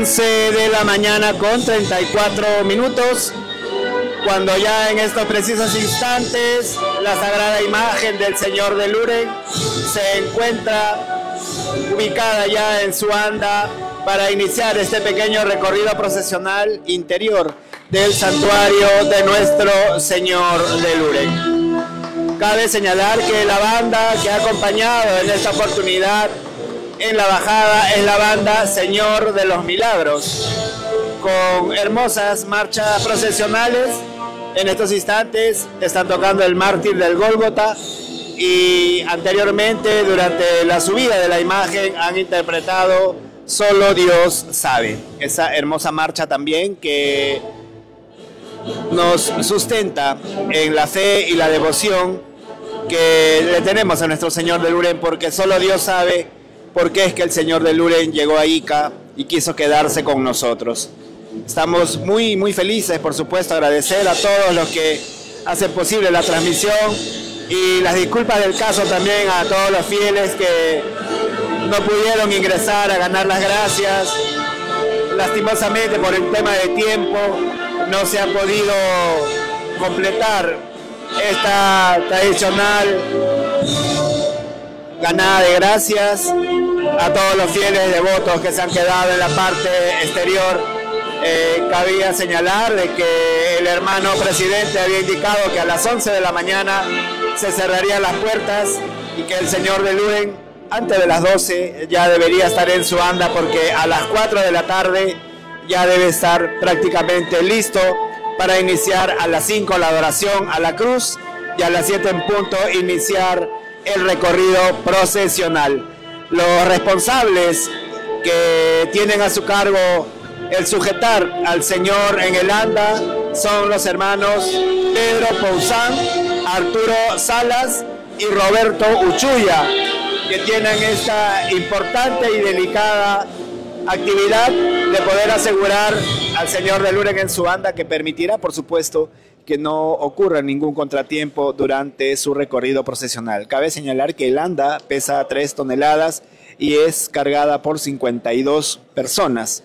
11 de la mañana con 34 minutos, cuando ya en estos precisos instantes la sagrada imagen del Señor de Luren se encuentra ubicada ya en su anda para iniciar este pequeño recorrido procesional interior del santuario de nuestro Señor de Luren. Cabe señalar que la banda que ha acompañado en esta oportunidad en la bajada es la banda Señor de los Milagros, con hermosas marchas procesionales. En estos instantes están tocando el Mártir del Gólgota y anteriormente, durante la subida de la imagen, han interpretado Solo Dios Sabe, esa hermosa marcha también que nos sustenta en la fe y la devoción que le tenemos a nuestro Señor de Luren, porque solo Dios sabe por qué es que el Señor de Luren llegó a Ica y quiso quedarse con nosotros. Estamos muy felices, por supuesto, agradecer a todos los que hacen posible la transmisión y las disculpas del caso también a todos los fieles que no pudieron ingresar a ganar las gracias. Lastimosamente, por el tema de tiempo, no se ha podido completar esta tradicional ganada de gracias. A todos los fieles devotos que se han quedado en la parte exterior, cabía señalar de que el hermano presidente había indicado que a las 11 de la mañana se cerrarían las puertas y que el Señor de Luren antes de las 12 ya debería estar en su anda, porque a las 4 de la tarde ya debe estar prácticamente listo para iniciar a las 5 la adoración a la cruz y a las 7 en punto iniciar el recorrido procesional. Los responsables que tienen a su cargo el sujetar al Señor en el anda son los hermanos Pedro Pouzán, Arturo Salas y Roberto Uchuya, que tienen esta importante y delicada actividad de poder asegurar al Señor de Luren en su anda, que permitirá, por supuesto, que no ocurra ningún contratiempo durante su recorrido procesional. Cabe señalar que el anda pesa 3 toneladas y es cargada por 52 personas,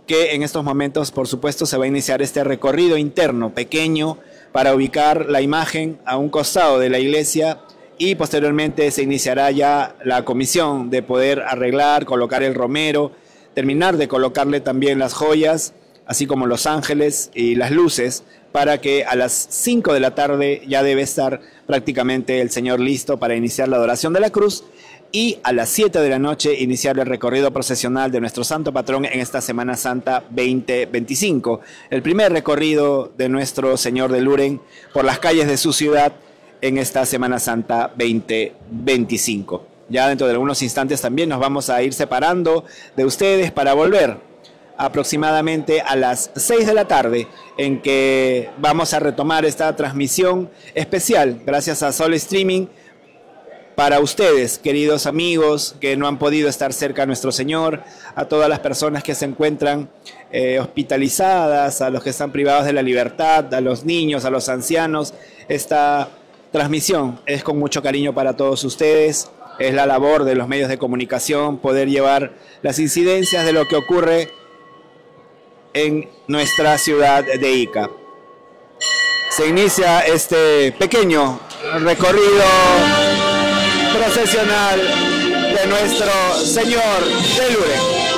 que en estos momentos, por supuesto, se va a iniciar este recorrido interno pequeño para ubicar la imagen a un costado de la iglesia, y posteriormente se iniciará ya la comisión de poder arreglar, colocar el romero, terminar de colocarle también las joyas, así como los ángeles y las luces, para que a las 5 de la tarde ya debe estar prácticamente el Señor listo para iniciar la adoración de la cruz, y a las 7 de la noche iniciar el recorrido procesional de nuestro santo patrón en esta Semana Santa 2025. El primer recorrido de nuestro Señor de Luren por las calles de su ciudad en esta Semana Santa 2025. Ya dentro de algunos instantes también nos vamos a ir separando de ustedes para volver aproximadamente a las 6 de la tarde, en que vamos a retomar esta transmisión especial gracias a Sol Streaming para ustedes, queridos amigos que no han podido estar cerca a nuestro Señor, a todas las personas que se encuentran hospitalizadas, a los que están privados de la libertad, a los niños, a los ancianos. Esta transmisión es con mucho cariño para todos ustedes. Es la labor de los medios de comunicación poder llevar las incidencias de lo que ocurre en nuestra ciudad de Ica. Se inicia este pequeño recorrido procesional de nuestro Señor de Luren.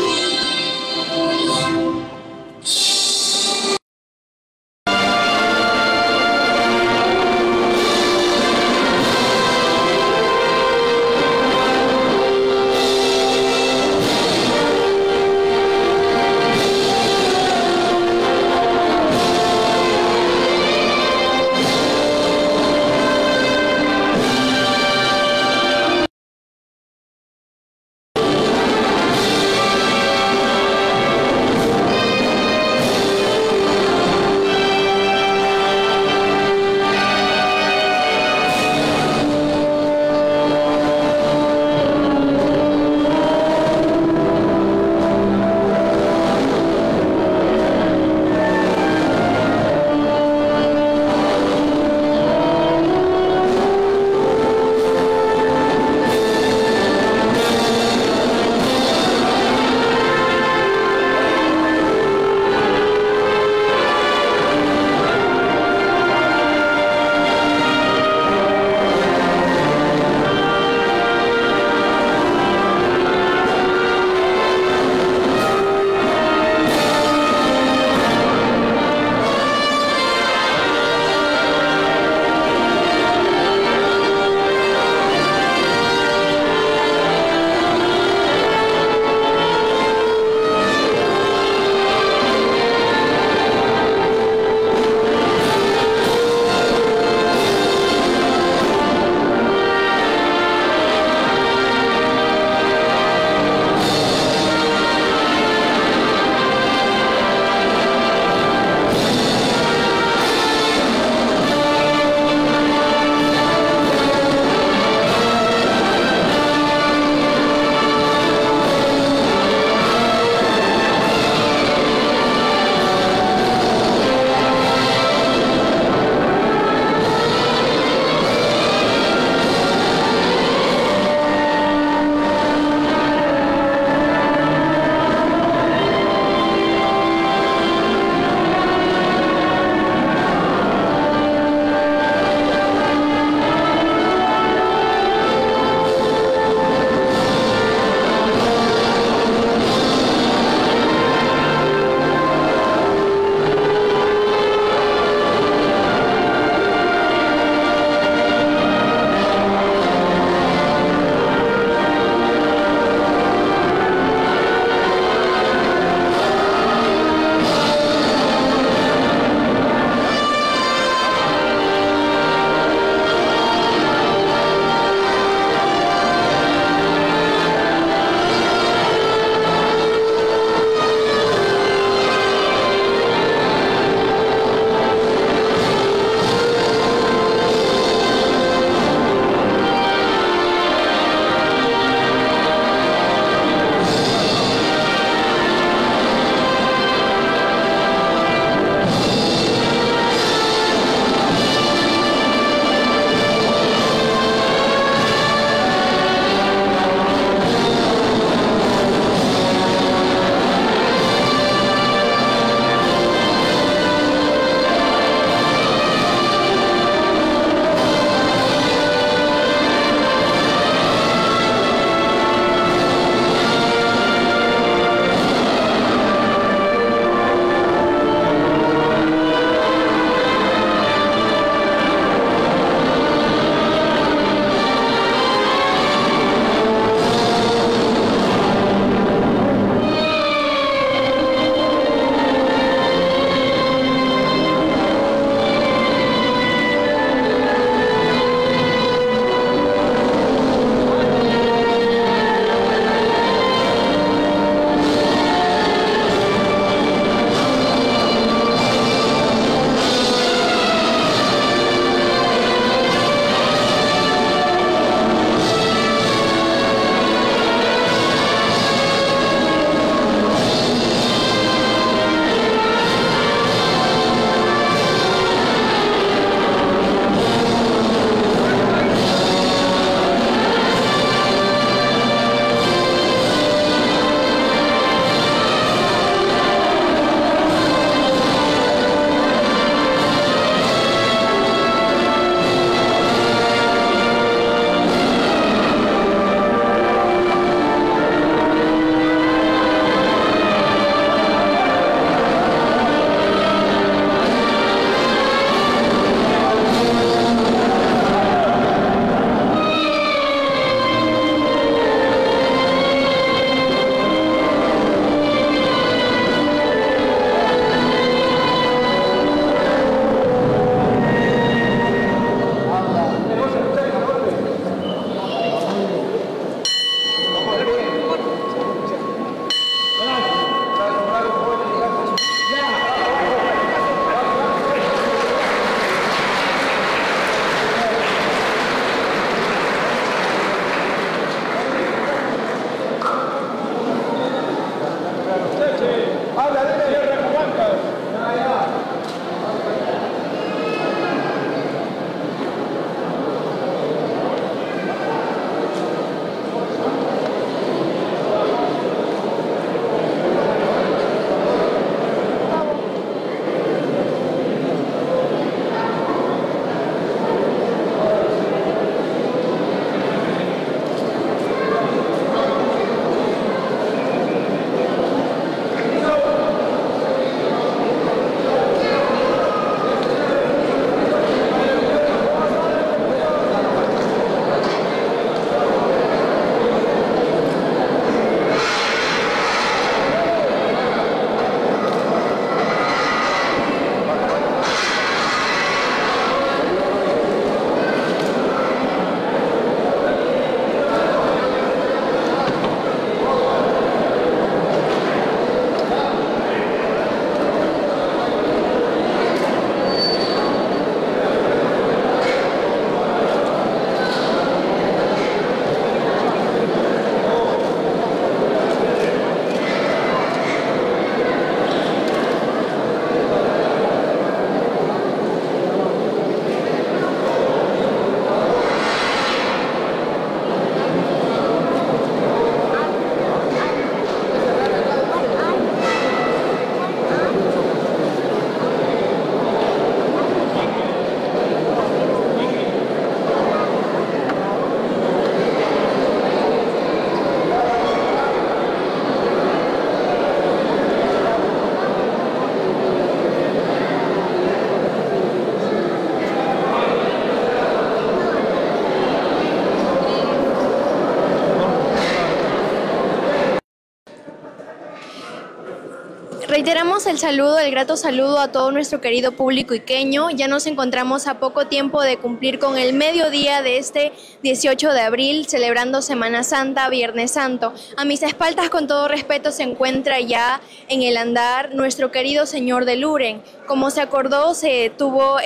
Reiteramos el saludo, el grato saludo a todo nuestro querido público iqueño. Ya nos encontramos a poco tiempo de cumplir con el mediodía de este 18 de abril, celebrando Semana Santa, Viernes Santo. A mis espaldas, con todo respeto, se encuentra ya en el andar nuestro querido señor de Luren. Como se acordó, se tuvo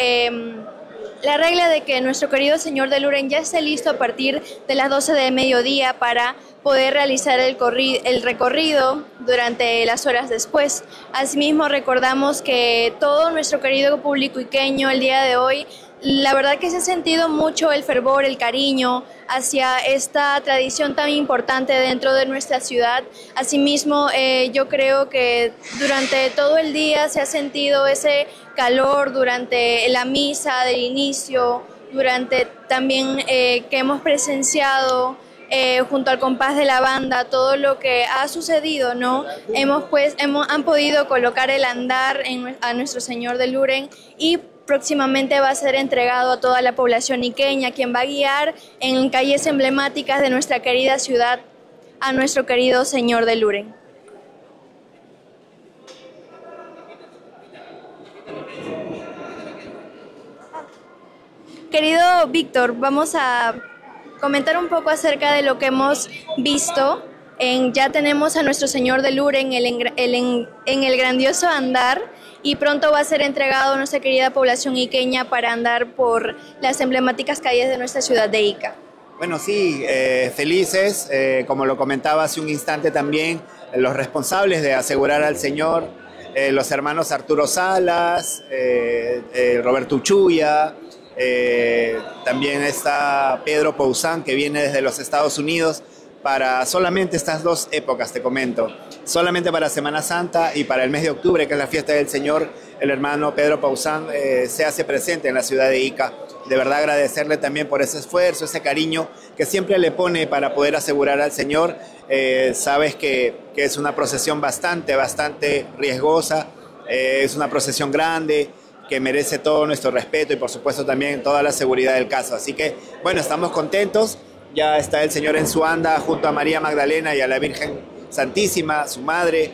la regla de que nuestro querido señor de Luren ya esté listo a partir de las 12 de mediodía para poder realizar el recorrido durante las horas después. Asimismo, recordamos que todo nuestro querido público iqueño el día de hoy, la verdad que se ha sentido mucho el fervor, el cariño hacia esta tradición tan importante dentro de nuestra ciudad. Asimismo, yo creo que durante todo el día se ha sentido ese calor durante la misa del inicio, durante también que hemos presenciado junto al compás de la banda, todo lo que ha sucedido, ¿no? Han podido colocar el andar a nuestro señor de Luren y próximamente va a ser entregado a toda la población iqueña, quien va a guiar en calles emblemáticas de nuestra querida ciudad a nuestro querido señor de Luren. Querido Víctor, vamos a comentar un poco acerca de lo que hemos visto. Ya tenemos a nuestro señor de Luren en el grandioso andar y pronto va a ser entregado a nuestra querida población iqueña para andar por las emblemáticas calles de nuestra ciudad de Ica. Bueno, sí, felices, como lo comentaba hace un instante también, los responsables de asegurar al Señor, los hermanos Arturo Salas, Roberto Uchuya, también está Pedro Pousán, que viene desde los Estados Unidos para solamente estas dos épocas, te comento. Solamente para Semana Santa y para el mes de octubre, que es la fiesta del Señor, el hermano Pedro Pousán se hace presente en la ciudad de Ica. De verdad agradecerle también por ese esfuerzo, ese cariño que siempre le pone para poder asegurar al Señor. Sabes que es una procesión bastante riesgosa, es una procesión grande, que merece todo nuestro respeto y por supuesto también toda la seguridad del caso. Así que, bueno, estamos contentos. Ya está el Señor en su anda junto a María Magdalena y a la Virgen Santísima, su madre,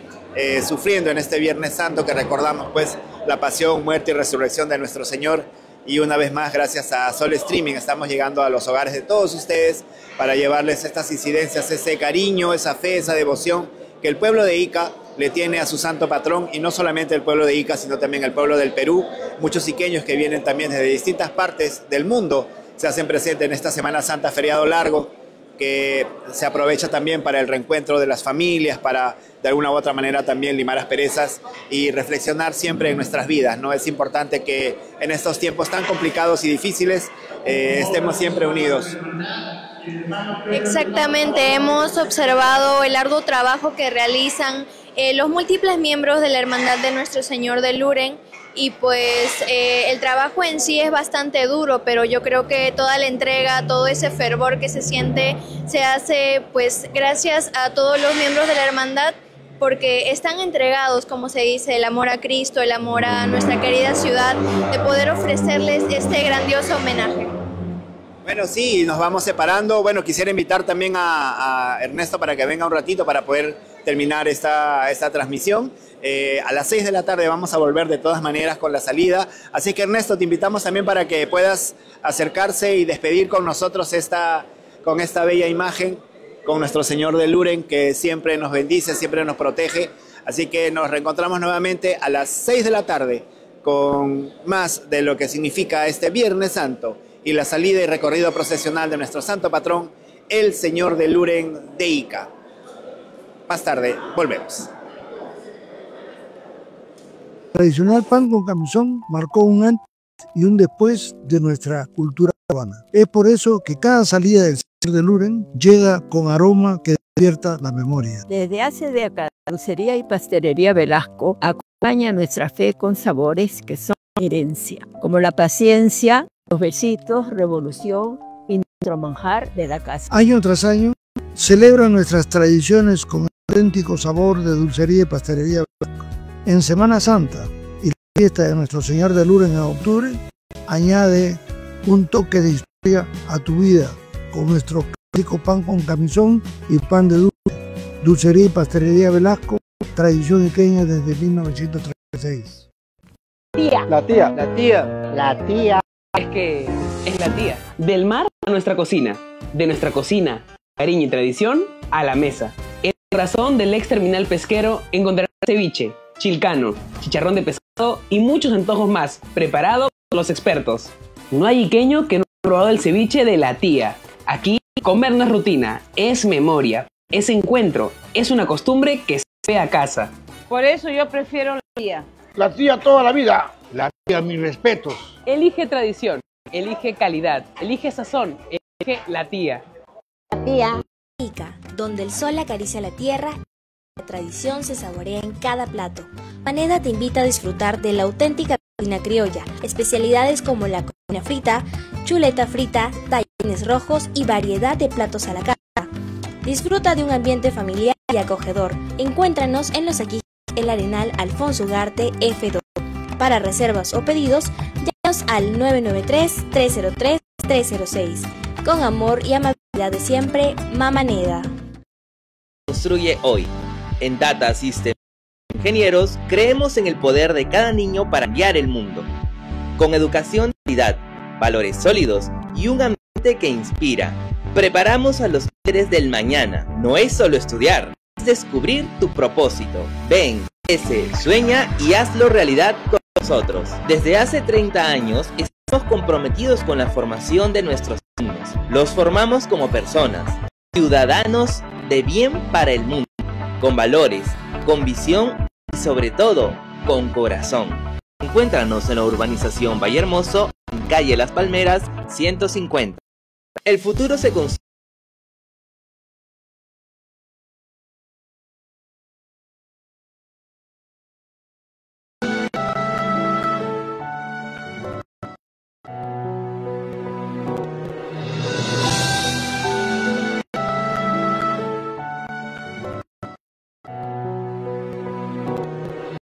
sufriendo en este Viernes Santo que recordamos pues la pasión, muerte y resurrección de nuestro Señor. Y una vez más, gracias a Sol Streaming, estamos llegando a los hogares de todos ustedes para llevarles estas incidencias, ese cariño, esa fe, esa devoción que el pueblo de Ica le tiene a su santo patrón, y no solamente el pueblo de Ica, sino también el pueblo del Perú. Muchos iqueños que vienen también desde distintas partes del mundo se hacen presentes en esta Semana Santa, feriado largo, que se aprovecha también para el reencuentro de las familias, para de alguna u otra manera también limar asperezas y reflexionar siempre en nuestras vidas, ¿no? Es importante que en estos tiempos tan complicados y difíciles estemos siempre unidos. Exactamente, hemos observado el arduo trabajo que realizan los múltiples miembros de la Hermandad de Nuestro Señor de Luren, y pues el trabajo en sí es bastante duro, pero yo creo que toda la entrega, todo ese fervor que se siente, se hace pues gracias a todos los miembros de la Hermandad, porque están entregados, como se dice, el amor a Cristo, el amor a nuestra querida ciudad, de poder ofrecerles este grandioso homenaje. Bueno, sí, nos vamos separando. Bueno, quisiera invitar también a Ernesto para que venga un ratito para poder terminar esta transmisión. A las 6 de la tarde vamos a volver de todas maneras con la salida. Así que Ernesto, te invitamos también para que puedas acercarse y despedir con nosotros con esta bella imagen, con nuestro Señor de Luren, que siempre nos bendice, siempre nos protege. Así que nos reencontramos nuevamente a las 6 de la tarde con más de lo que significa este Viernes Santo y la salida y recorrido procesional de nuestro santo patrón, el Señor de Luren de Ica. Más tarde volvemos. El tradicional pan con camisón marcó un antes y un después de nuestra cultura cubana. Es por eso que cada salida del Señor de Luren llega con aroma que despierta la memoria. Desde hace décadas, la dulcería y pastelería Velasco acompaña nuestra fe con sabores que son herencia, como la paciencia, los besitos, revolución y nuestro manjar de la casa. Año tras año celebran nuestras tradiciones con auténtico sabor de dulcería y pastelería Velasco. En Semana Santa y la fiesta de Nuestro Señor de Luren en octubre, añade un toque de historia a tu vida con nuestro clásico pan con camisón y pan de dulce. Dulcería y pastelería Velasco tradición iqueña desde 1936. Tía. La tía. La tía. La tía. Es que es la tía. Del mar a nuestra cocina. De nuestra cocina, cariño y tradición, a la mesa. En el corazón del ex terminal pesquero encontrarás ceviche, chilcano, chicharrón de pescado y muchos antojos más, preparados por los expertos. No hay iqueño que no haya probado el ceviche de la tía. Aquí, comer no es rutina, es memoria, es encuentro, es una costumbre que se ve a casa. Por eso yo prefiero la tía. La tía toda la vida. La tía, mis respetos. Elige tradición, elige calidad, elige sazón, elige la tía. La tía. Donde el sol acaricia la tierra y la tradición se saborea en cada plato. Maneda te invita a disfrutar de la auténtica cocina criolla, especialidades como la cocina frita, chuleta frita, tallarines rojos y variedad de platos a la carta. Disfruta de un ambiente familiar y acogedor. Encuéntranos en Los Aquiles, El Arenal Alfonso Ugarte F2. Para reservas o pedidos, llámanos al 993-303-306. Con amor y amabilidad de siempre, Mamaneda. Construye hoy. En Data System Ingenieros creemos en el poder de cada niño para cambiar el mundo. Con educación de calidad, valores sólidos y un ambiente que inspira. Preparamos a los líderes del mañana. No es solo estudiar, es descubrir tu propósito. Ven, crece, sueña y hazlo realidad con nosotros. Desde hace 30 años estamos comprometidos con la formación de nuestros niños. Los formamos como personas, ciudadanos de bien para el mundo, con valores, con visión y sobre todo, con corazón. Encuéntranos en la urbanización Valle Hermoso, en calle Las Palmeras 150. El futuro se construye